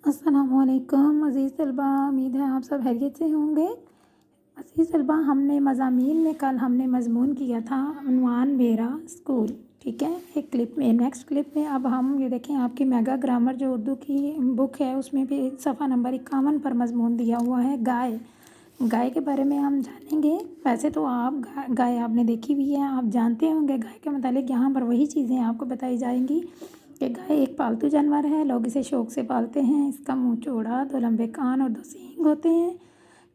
अस्सलामुअलैकुम अज़ीज़ तलबा, उम्मीद है आप सब खैरियत से होंगे। अज़ीज़ तलबा, हमने मज़ामीन में कल हमने मज़मून किया था उन्वान मेरा स्कूल, ठीक है। एक क्लिप में, नेक्स्ट क्लिप में अब हम ये देखें आपकी मेगा ग्रामर जो उर्दू की बुक है उसमें भी सफ़ा नंबर 51 पर मज़मून दिया हुआ है गाय। गाय के बारे में हम जानेंगे। वैसे तो आप गाय आपने देखी हुई है, आप जानते होंगे गाय के मतलब यहाँ पर वही चीज़ें आपको बताई जाएंगी कि गाय एक पालतू जानवर है। लोग इसे शौक़ से पालते हैं। इसका मुंह चौड़ा, 2 लंबे कान और 2 सींग होते हैं,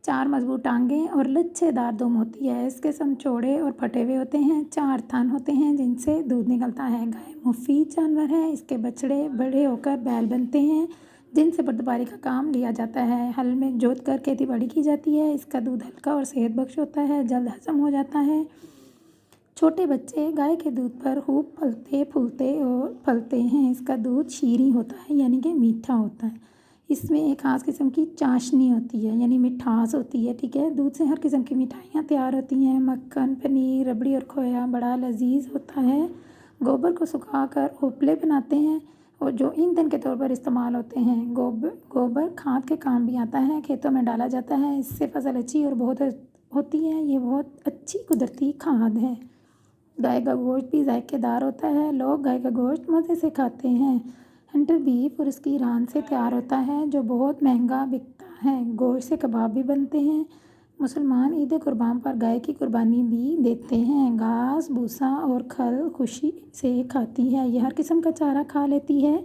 4 मजबूत टांगें और लच्छेदार दुम होती है। इसके सन चौड़े और फटे हुए होते हैं, 4 थन होते हैं जिनसे दूध निकलता है। गाय मुफीद जानवर है। इसके बछड़े बड़े होकर बैल बनते हैं जिनसे बर्दबारी का काम लिया जाता है। हल में जोत कर खेती बाड़ी की जाती है। इसका दूध हल्का और सेहत बख्श होता है, जल्द हजम हो जाता है। छोटे बच्चे गाय के दूध पर खूब पलते फूलते और फलते हैं। इसका दूध शीरी होता है यानी कि मीठा होता है। इसमें एक ख़ास किस्म की चाशनी होती है यानी मिठास होती है, ठीक है। दूध से हर किस्म की मिठाइयाँ तैयार होती हैं। मक्खन, पनीर, रबड़ी और खोया बड़ा लजीज होता है। गोबर को सुखाकर उपले बनाते हैं और जो ईंधन के तौर पर इस्तेमाल होते हैं। गोबर खाद के काम भी आता है, खेतों में डाला जाता है। इससे फसल अच्छी और बहुत होती है। ये बहुत अच्छी कुदरती खाद है। गाय का गोश्त भी जायकेदार होता है। लोग गाय का गोश्त मज़े से खाते हैं। हंटर बीफ और इसकी रान से तैयार होता है जो बहुत महंगा बिकता है। गोश्त से कबाब भी बनते हैं। मुसलमान ईद कुर्बान पर गाय की कुर्बानी भी देते हैं। घास, भूसा और खल खुशी से खाती है। यह हर किस्म का चारा खा लेती है।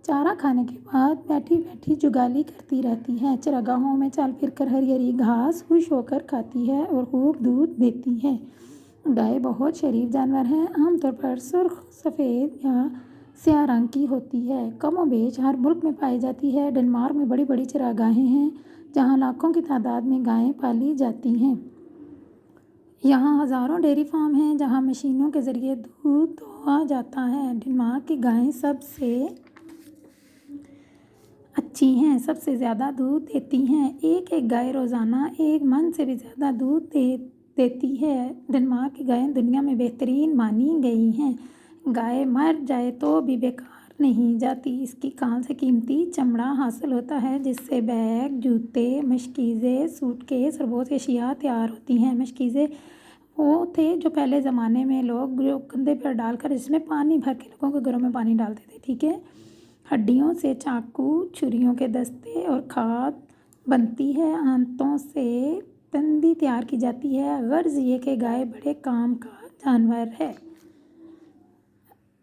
चारा खाने के बाद बैठी बैठी जुगाली करती रहती है। चरागाहों में चल फिर कर हरी हरी घास खुश होकर खाती है और खूब दूध देती है। गाय बहुत शरीफ जानवर है। आमतौर पर सुर्ख, सफ़ेद या स्याह रंग की होती है। कमोबेश हर मुल्क में पाई जाती है। डेनमार्क में बड़ी बड़ी चरागाहें हैं जहाँ लाखों की तादाद में गायें पाली जाती हैं। यहाँ हज़ारों डेयरी फार्म हैं जहाँ मशीनों के ज़रिए दूध दोहा जाता है। डेनमार्क की गायें सबसे अच्छी हैं, सबसे ज़्यादा दूध देती हैं। एक गाय रोज़ाना 1 मन से भी ज़्यादा दूध देती है। डेनमार्क की गायें दुनिया में बेहतरीन मानी गई हैं। गाय मर जाए तो भी बेकार नहीं जाती। इसकी खाल से कीमती चमड़ा हासिल होता है जिससे बैग, जूते, मशकीज़ें, सूटकेस और बहुत सी अशिया तैयार होती हैं। मशकीज़ें वो थे जो पहले ज़माने में लोग जो कंधे पर डालकर इसमें पानी भर के लोगों के घरों में पानी डालते थे, ठीक है। हड्डियों से चाकू, छुरियों के दस्ते और खाद बनती है। आंतों से तंदी तैयार की जाती है। गर्ज ये कि गाय बड़े काम का जानवर है।